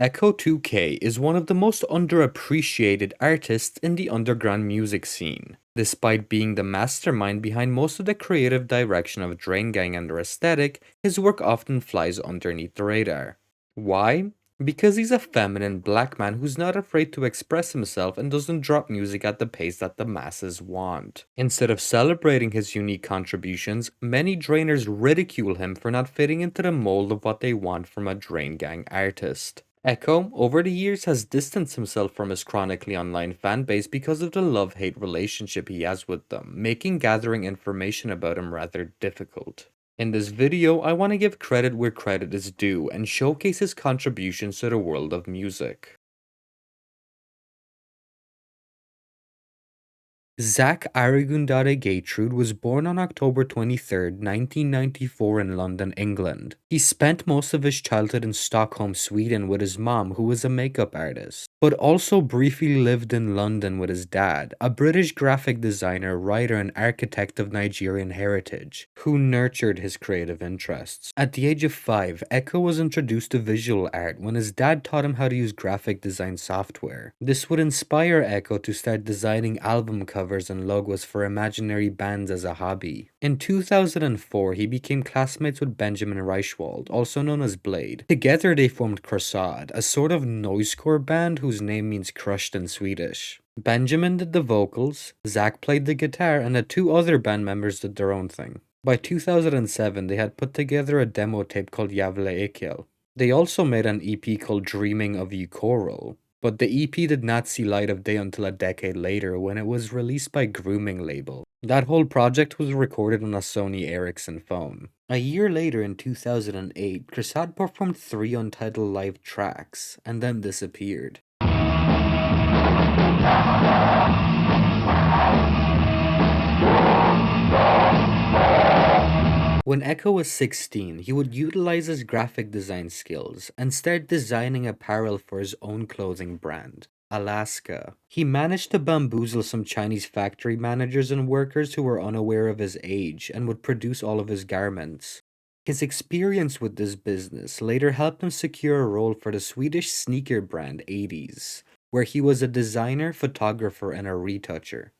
Ecco2k is one of the most underappreciated artists in the underground music scene. Despite being the mastermind behind most of the creative direction of Drain Gang and their aesthetic, his work often flies underneath the radar. Why? Because he's a feminine black man who's not afraid to express himself and doesn't drop music at the pace that the masses want. Instead of celebrating his unique contributions, many Drainers ridicule him for not fitting into the mold of what they want from a Drain Gang artist. Echo, over the years, has distanced himself from his chronically online fanbase because of the love-hate relationship he has with them, making gathering information about him rather difficult. In this video, I want to give credit where credit is due and showcase his contributions to the world of music. Zach Arigundade Gertrude was born on October 23, 1994 in London, England. He spent most of his childhood in Stockholm, Sweden with his mom, who was a makeup artist, but also briefly lived in London with his dad, a British graphic designer, writer, and architect of Nigerian heritage, who nurtured his creative interests. At the age of 5, Echo was introduced to visual art when his dad taught him how to use graphic design software. This would inspire Echo to start designing album covers and logos for imaginary bands as a hobby. In 2004, he became classmates with Benjamin Reichwald, also known as Blade. Together they formed Crusade, a sort of noisecore band whose name means crushed in Swedish. Benjamin did the vocals, Zach played the guitar, and the two other band members did their own thing. By 2007, they had put together a demo tape called Ecco2k. They also made an EP called Dreaming of Ecco2k. But the EP did not see light of day until a decade later when it was released by Grooming label. That whole project was recorded on a Sony Ericsson phone. A year later in 2008, Crusade performed 3 untitled live tracks, and then disappeared. When Echo was 16, he would utilize his graphic design skills and start designing apparel for his own clothing brand, Alaska. He managed to bamboozle some Chinese factory managers and workers who were unaware of his age and would produce all of his garments. His experience with this business later helped him secure a role for the Swedish sneaker brand 80s, where he was a designer, photographer, and a retoucher.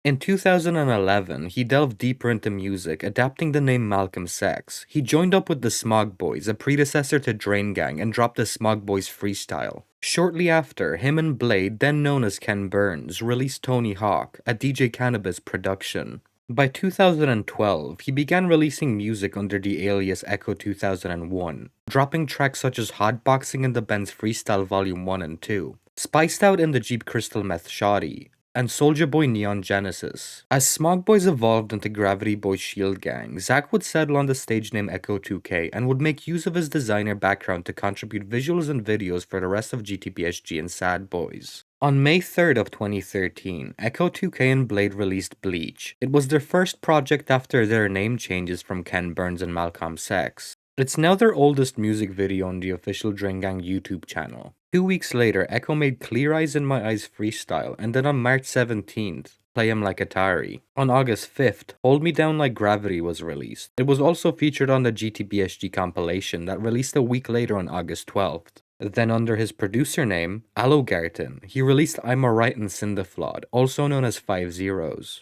In 2011, he delved deeper into music, adapting the name Malcolm X. He joined up with the Smog Boys, a predecessor to Drain Gang, and dropped the Smog Boys freestyle. Shortly after, him and Blade, then known as Ken Burns, released Tony Hawk, a DJ Cannabis production. By 2012, he began releasing music under the alias Echo 2001, dropping tracks such as Hotboxing in the Benz Freestyle Volume 1 and 2, Spiced Out in the Jeep Crystal Meth Shoddy, and Soulja Boy Neon Genesis. As Smog Boys evolved into Gravity Boy Shield Gang, Zach would settle on the stage name Ecco2k and would make use of his designer background to contribute visuals and videos for the rest of GTPSG and Sad Boys. On May 3rd of 2013, Ecco2k and Blade released Bleach. It was their first project after their name changes from Ken Burns and Malcolm X. It's now their oldest music video on the official Drain Gang YouTube channel. 2 weeks later, Echo made Clear Eyes in My Eyes freestyle, and then on March 17th, Play 'Em Like Atari. On August 5th, Hold Me Down Like Gravity was released. It was also featured on the GTPSG compilation that released a week later on August 12th. Then under his producer name, Allogarten, he released I'm Alright and Cinderflawed, also known as 5 Zeros.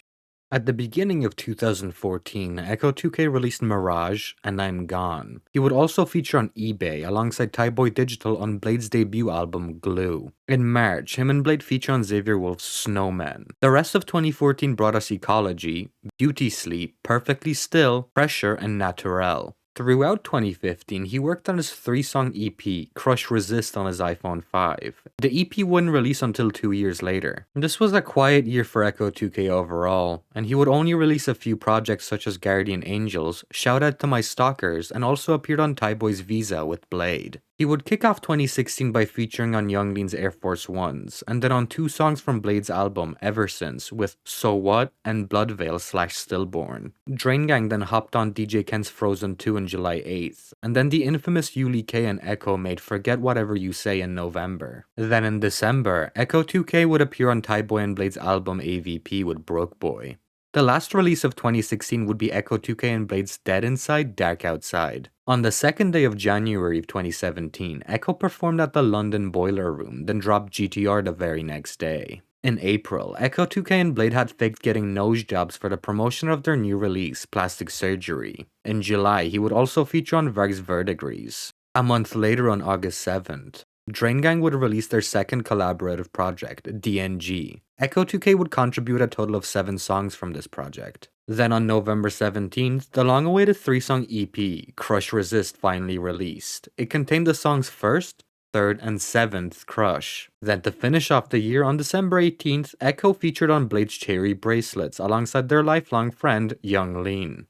At the beginning of 2014, Ecco2k released Mirage and I'm Gone. He would also feature on eBay alongside Tyboy Digital on Blade's debut album, Glue. In March, him and Blade feature on Xavier Wolf's Snowman. The rest of 2014 brought us Ecology, Beauty Sleep, Perfectly Still, Pressure, and Naturel. Throughout 2015, he worked on his 3-song EP, Crush Resist, on his iPhone 5. The EP wouldn't release until 2 years later. This was a quiet year for Ecco2k overall, and he would only release a few projects such as Guardian Angels, Shout Out to My Stalkers, and also appeared on Tyboy's Visa with Blade. He would kick off 2016 by featuring on Young Lean's Air Force Ones, and then on 2 songs from Blade's album, Ever Since, with So What and Bloodveil/Stillborn. Drain Gang then hopped on DJ Ken's Frozen 2 on July 8th, and then the infamous Yuli K and Echo made Forget Whatever You Say in November. Then in December, Ecco2k would appear on Tyboy and Blade's album AVP with Broke Boy. The last release of 2016 would be Ecco2k and Blade's Dead Inside, Dark Outside. On the second day of January of 2017, Ecco performed at the London Boiler Room, then dropped GTR the very next day. In April, Ecco2k and Blade had faked getting nose jobs for the promotion of their new release, Plastic Surgery. In July, he would also feature on Verg's Verdigris. A month later, on August 7th, Drain Gang would release their second collaborative project, DNG. Ecco2k would contribute a total of 7 songs from this project. Then on November 17th, the long-awaited 3-song EP, Crush Resist, finally released. It contained the songs First, Third, and 7th, Crush. Then to finish off the year, on December 18th, Ecco featured on Blade's Cherry Bracelets alongside their lifelong friend, Young Lean.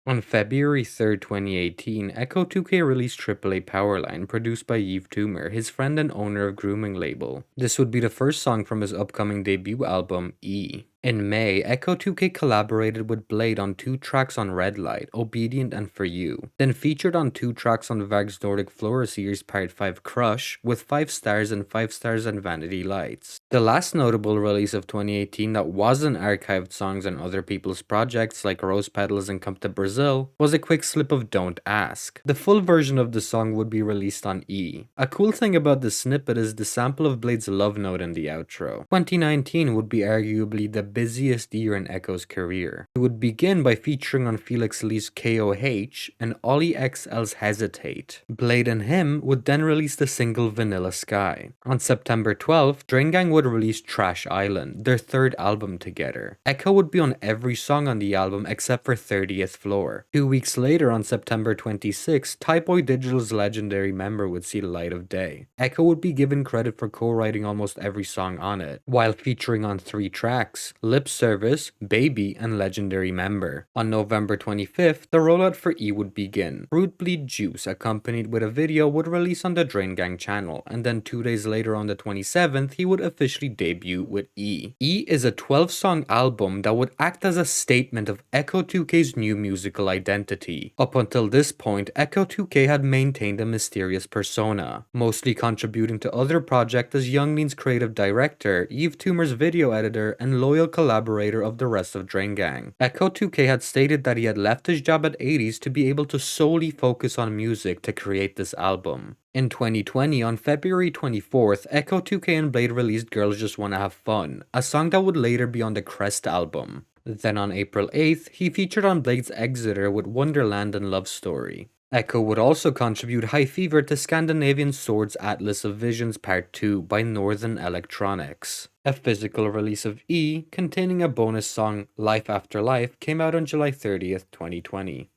On February 3rd, 2018, Ecco2k released AAA Powerline, produced by Yves Tumor, his friend and owner of grooming label. This would be the first song from his upcoming debut album, E. In May, Ecco2k collaborated with Blade on 2 tracks on Red Light, Obedient and For You, then featured on 2 tracks on Varg's Nordic Flora series Part 5 Crush, with 5 stars and 5 stars on Vanity Lights. The last notable release of 2018 that wasn't archived songs on other people's projects like Rose Petals and Come to Brazil was a quick slip of Don't Ask. The full version of the song would be released on E. A cool thing about this snippet is the sample of Blade's love note in the outro. 2019 would be arguably the busiest year in Ecco's career. He would begin by featuring on Felix Lee's KOH and Ollie XL's Hesitate. Blade and him would then release the single Vanilla Sky. On September 12th, Drain Gang would release Trash Island, their 3rd album together. Ecco would be on every song on the album except for 30th Floor. 2 weeks later, on September 26th, Type Boy Digital's legendary Member would see the light of day. Ecco would be given credit for co-writing almost every song on it, while featuring on 3 tracks: Lip Service, Baby, and Legendary Member. On November 25th, the rollout for E would begin. Fruit Bleed Juice, accompanied with a video, would release on the Drain Gang channel, and then 2 days later on the 27th, he would officially debut with E. E is a 12-song album that would act as a statement of Ecco2k's new musical identity. Up until this point, Ecco2k had maintained a mysterious persona, mostly contributing to other projects as Young Lean's creative director, Yves Tumor's video editor, and loyal collaborator of the rest of Drain Gang. Ecco2k had stated that he had left his job at 80s to be able to solely focus on music to create this album. In 2020, on February 24th, Ecco2k and Blade released Girls Just Wanna Have Fun, a song that would later be on the Crest album. Then on April 8th, he featured on Blade's Exeter with Wonderland and Love Story. Ecco would also contribute High Fever to Scandinavian Swords Atlas of Visions Part 2 by Northern Electronics. A physical release of E, containing a bonus song, Life After Life, came out on July 30th, 2020.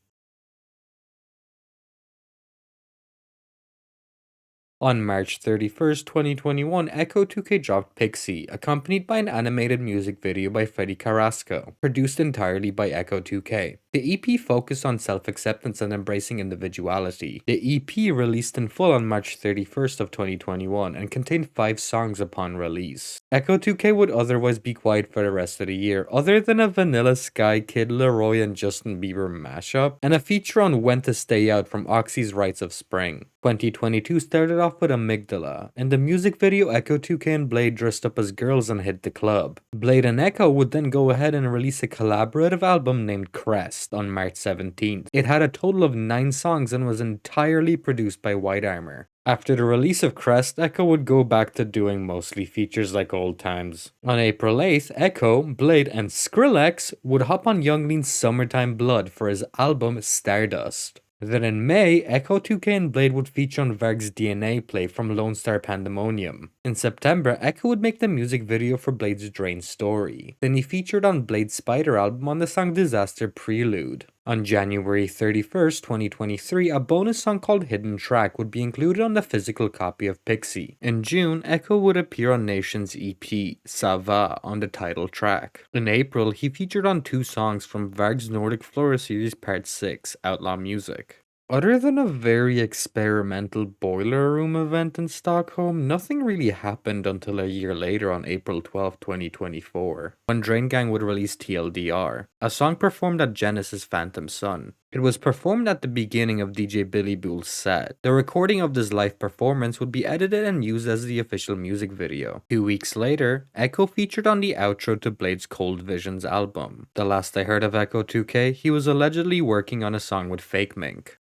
On March 31st, 2021, Ecco2k dropped Pixie, accompanied by an animated music video by Freddy Carrasco, produced entirely by Ecco2k. The EP focused on self-acceptance and embracing individuality. The EP released in full on March 31st of 2021 and contained 5 songs upon release. Ecco2k would otherwise be quiet for the rest of the year, other than a Vanilla Sky Kid Leroy and Justin Bieber mashup, and a feature on When to Stay Out from Oxy's Rites of Spring. 2022 started off with Amygdala. In the music video, Ecco2k and Blade dressed up as girls and hit the club. Blade and Ecco would then go ahead and release a collaborative album named Crest on March 17th. It had a total of 9 songs and was entirely produced by White Armor. After the release of Crest, Ecco would go back to doing mostly features like old times. On April 8th, Ecco, Blade, and Skrillex would hop on Young Lean's Summertime Blood for his album Stardust. Then in May, Ecco2k and Blade would feature on Varg's DNA play from Lone Star Pandemonium. In September, Ecco would make the music video for Blade's Drain Story. Then he featured on Blade's Spider album on the song Disaster Prelude. On January 31st, 2023, a bonus song called Hidden Track would be included on the physical copy of Pixie. In June, Ecco would appear on Nation's EP, Ça Va, on the title track. In April, he featured on 2 songs from Varg's Nordic Flora series Part 6, Outlaw Music. Other than a very experimental boiler room event in Stockholm, nothing really happened until a year later on April 12, 2024, when Drain Gang would release TLDR, a song performed at Genesis Phantom Sun. It was performed at the beginning of DJ Billy Buell's set. The recording of this live performance would be edited and used as the official music video. 2 weeks later, Ecco featured on the outro to Blade's Cold Visions album. The last I heard of Ecco2k, he was allegedly working on a song with Fake Mink.